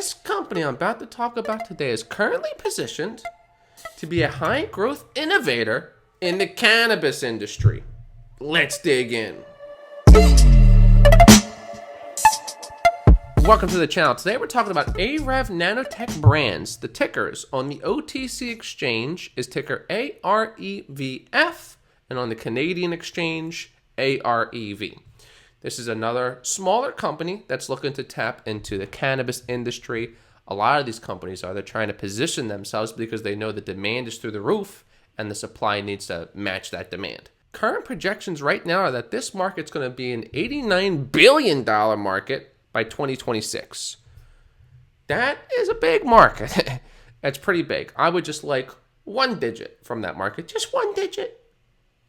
this company I'm about to talk about today is currently positioned to be a high-growth innovator in the cannabis industry. Let's dig in. Welcome to the channel. Today we're talking about AREV Nanotech Brands. The tickers on the OTC exchange is ticker AREVF, and on the Canadian exchange, AREV. This is another smaller company that's looking to tap into the cannabis industry. A lot of these companies they're trying to position themselves because they know the demand is through the roof and the supply needs to match that demand. Current projections right now are that this market's going to be an $89 billion market by 2026. That is a big market. That's pretty big. I would just like one digit from that market, just one digit,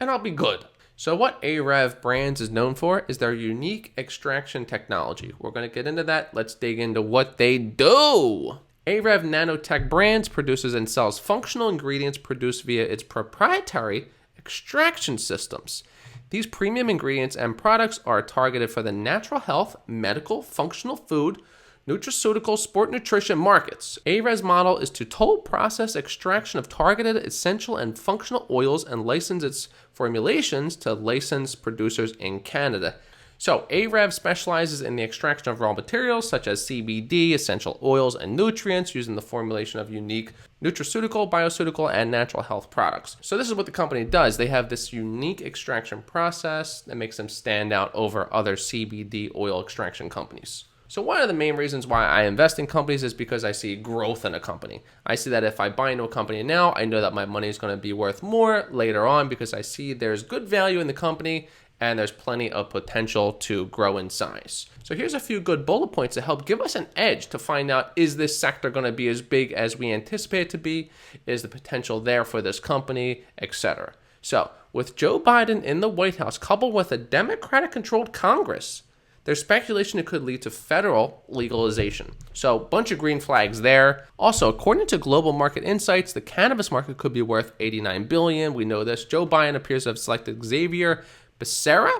and I'll be good. So what AREV Brands is known for is their unique extraction technology. We're going to get into that. Let's dig into what they do. AREV Nanotech Brands produces and sells functional ingredients produced via its proprietary extraction systems. These premium ingredients and products are targeted for the natural health, medical, functional food, nutraceutical, sport nutrition markets. AREV's model is to toll process extraction of targeted essential and functional oils and license its formulations to licensed producers in Canada. So AREV specializes in the extraction of raw materials such as CBD, essential oils, and nutrients using the formulation of unique nutraceutical, bioceutical, and natural health products. So this is what the company does. They have this unique extraction process that makes them stand out over other CBD oil extraction companies. So one of the main reasons why I invest in companies is because I see growth in a company. I see that if I buy into a company now, I know that my money is going to be worth more later on because I see there's good value in the company and there's plenty of potential to grow in size. So here's a few good bullet points to help give us an edge to find out, is this sector going to be as big as we anticipate it to be? Is the potential there for this company, etc.? So with Joe Biden in the White House, coupled with a Democratic-controlled Congress, there's speculation it could lead to federal legalization. So, bunch of green flags there. Also, according to Global Market Insights, the cannabis market could be worth $89 billion. We know this. Joe Biden appears to have selected Xavier Becerra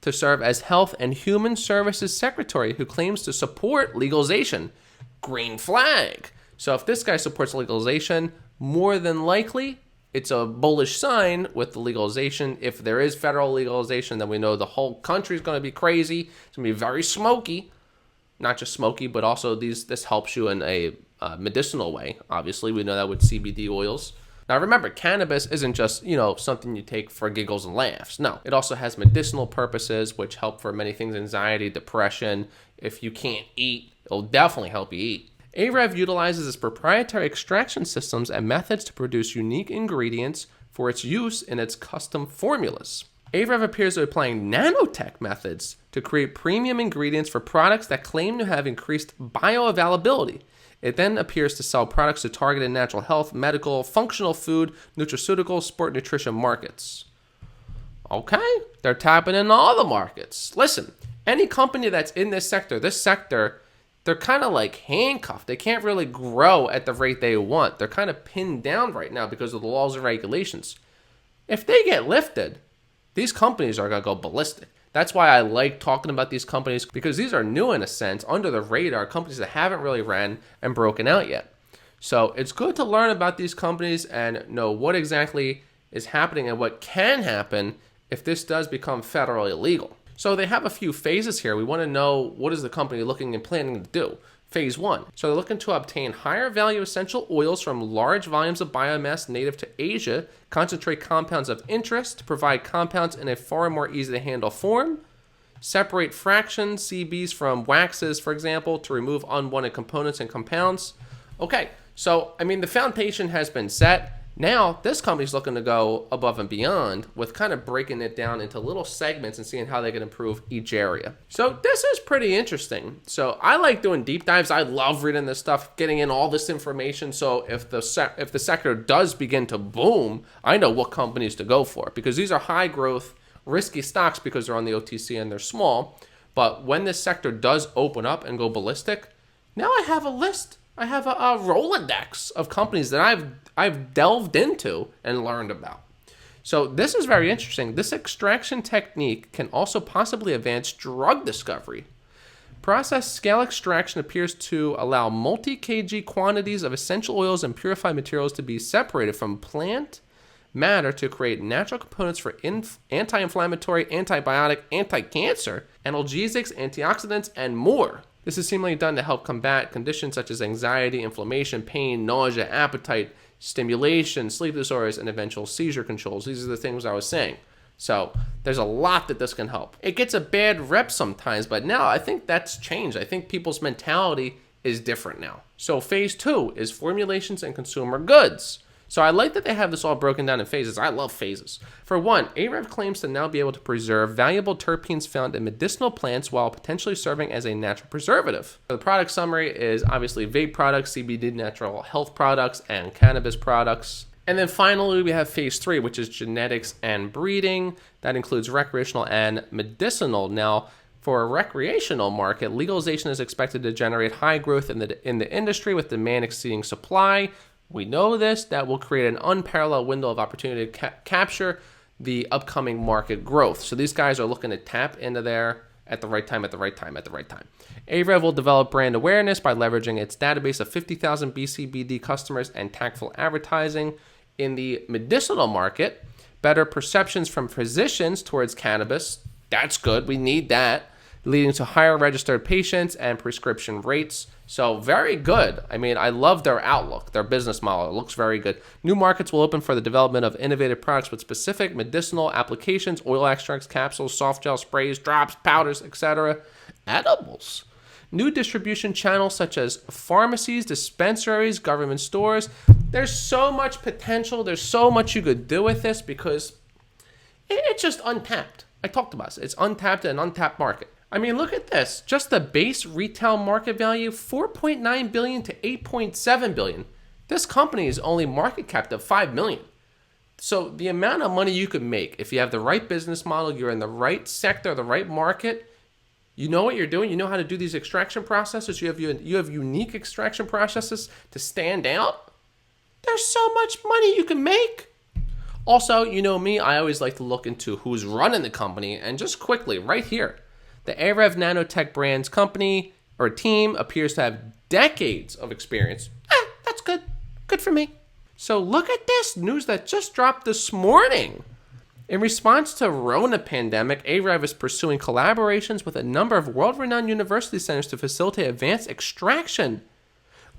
to serve as Health and Human Services Secretary, who claims to support legalization. Green flag. So, if this guy supports legalization, more than likely, it's a bullish sign with the legalization. If there is federal legalization, then we know the whole country is going to be crazy. It's going to be very smoky. Not just smoky, but also this helps you in a medicinal way. Obviously, we know that with CBD oils. Now, remember, cannabis isn't just, something you take for giggles and laughs. No, it also has medicinal purposes, which help for many things, anxiety, depression. If you can't eat, it'll definitely help you eat. AREV utilizes its proprietary extraction systems and methods to produce unique ingredients for its use in its custom formulas. AREV appears to be applying nanotech methods to create premium ingredients for products that claim to have increased bioavailability. It then appears to sell products to targeted natural health, medical, functional food, nutraceutical, sport nutrition markets. Okay, they're tapping in all the markets. Listen, any company that's in this sector, they're kind of like handcuffed. They can't really grow at the rate they want. They're kind of pinned down right now because of the laws and regulations. If they get lifted, these companies are going to go ballistic. That's why I like talking about these companies, because these are new in a sense, under the radar, companies that haven't really ran and broken out yet. So it's good to learn about these companies and know what exactly is happening and what can happen if this does become federally illegal. So they have a few phases here. We want to know, what is the company looking and planning to do? Phase 1. So they're looking to obtain higher value essential oils from large volumes of biomass native to Asia, concentrate compounds of interest, provide compounds in a far more easy to handle form, separate fractions, CBs from waxes, for example, to remove unwanted components and compounds. Okay, so the foundation has been set. Now, this company's looking to go above and beyond with kind of breaking it down into little segments and seeing how they can improve each area. So this is pretty interesting. So I like doing deep dives. I love reading this stuff, getting in all this information. So if the sector does begin to boom, I know what companies to go for, because these are high growth, risky stocks because they're on the OTC and they're small. But when this sector does open up and go ballistic, now I have a list. I have a Rolodex of companies that I've delved into and learned about. So this is very interesting. This extraction technique can also possibly advance drug discovery. Process scale extraction appears to allow multi-kg quantities of essential oils and purified materials to be separated from plant matter to create natural components for anti-inflammatory, antibiotic, anti-cancer, analgesics, antioxidants, and more. This is seemingly done to help combat conditions such as anxiety, inflammation, pain, nausea, appetite, stimulation, sleep disorders, and eventual seizure controls. These are the things I was saying. So there's a lot that this can help. It gets a bad rep sometimes, but now I think that's changed. I think people's mentality is different now. So phase 2 is formulations and consumer goods. So I like that they have this all broken down in phases. I love phases. For one, AREV claims to now be able to preserve valuable terpenes found in medicinal plants while potentially serving as a natural preservative. The product summary is obviously vape products, CBD natural health products, and cannabis products. And then finally, we have phase 3, which is genetics and breeding. That includes recreational and medicinal. Now, for a recreational market, legalization is expected to generate high growth in the industry with demand exceeding supply. We know this. That will create an unparalleled window of opportunity to capture the upcoming market growth. So these guys are looking to tap into there at the right time, at the right time, at the right time. AREV will develop brand awareness by leveraging its database of 50,000 BCBD customers and tactful advertising. In the medicinal market, better perceptions from physicians towards cannabis. That's good. We need that, leading to higher registered patients and prescription rates. So very good. I mean, I love their outlook, their business model. It looks very good. New markets will open for the development of innovative products with specific medicinal applications, oil extracts, capsules, soft gel, sprays, drops, powders, etc. Edibles. New distribution channels such as pharmacies, dispensaries, government stores. There's so much potential. There's so much you could do with this because it's just untapped. I talked about it. It's untapped and untapped market. I mean, look at this. Just the base retail market value, $4.9 billion to $8.7 billion. This company is only market capped at $5 million. So the amount of money you could make if you have the right business model, you're in the right sector, the right market, you know what you're doing, you know how to do these extraction processes, you have unique extraction processes to stand out. There's so much money you can make. Also, you know me, I always like to look into who's running the company, and just quickly, right here, the AREV Nanotech Brands company or team appears to have decades of experience. That's good. Good for me. So look at this news that just dropped this morning. In response to Rona pandemic, AREV is pursuing collaborations with a number of world-renowned university centers to facilitate advanced extraction.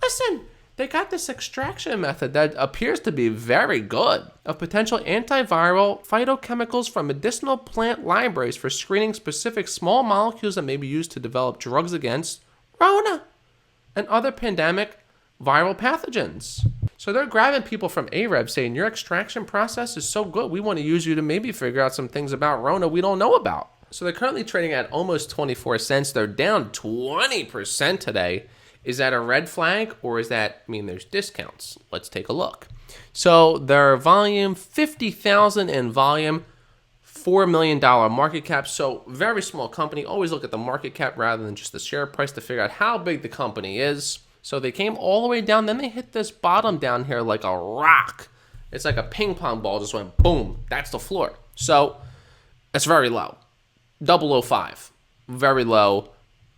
Listen, they got this extraction method that appears to be very good of potential antiviral phytochemicals from medicinal plant libraries for screening specific small molecules that may be used to develop drugs against Rona and other pandemic viral pathogens. So they're grabbing people from AREV saying, your extraction process is so good, we want to use you to maybe figure out some things about Rona we don't know about. So they're currently trading at almost 24 cents. They're down 20% today. Is that a red flag, or is that mean there's discounts? Let's take a look. So their volume, 50,000 in volume, $4 million market cap. So very small company. Always look at the market cap rather than just the share price to figure out how big the company is. So they came all the way down, then they hit this bottom down here like a rock. It's like a ping pong ball just went boom. That's the floor. So it's very low. 005. Very low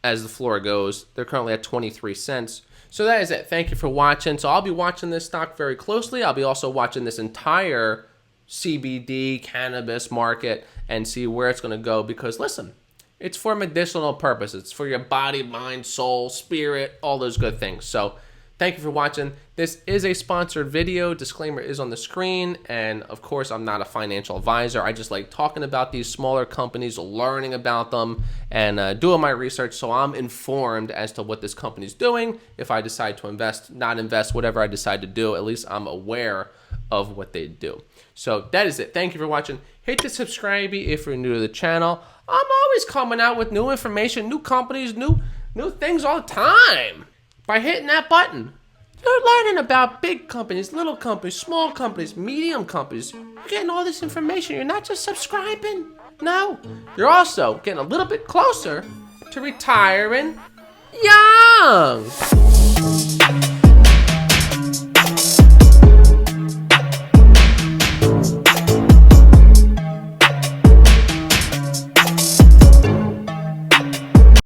as the floor goes. They're currently at 23 cents. So that is it. Thank you for watching. So I'll be watching this stock very closely. I'll be also watching this entire CBD cannabis market and see where it's going to go because listen, it's for medicinal purposes. It's for your body, mind, soul, spirit, all those good things. So thank you for watching. This is a sponsored video. Disclaimer is on the screen. And of course, I'm not a financial advisor. I just like talking about these smaller companies, learning about them, and doing my research so I'm informed as to what this company's doing. If I decide to invest, not invest, whatever I decide to do, at least I'm aware of what they do. So that is it. Thank you for watching. Hit the subscribe if you're new to the channel. I'm always coming out with new information, new companies, new things all the time. By hitting that button, you're learning about big companies, little companies, small companies, medium companies. You're getting all this information. You're not just subscribing. No, you're also getting a little bit closer to retiring young.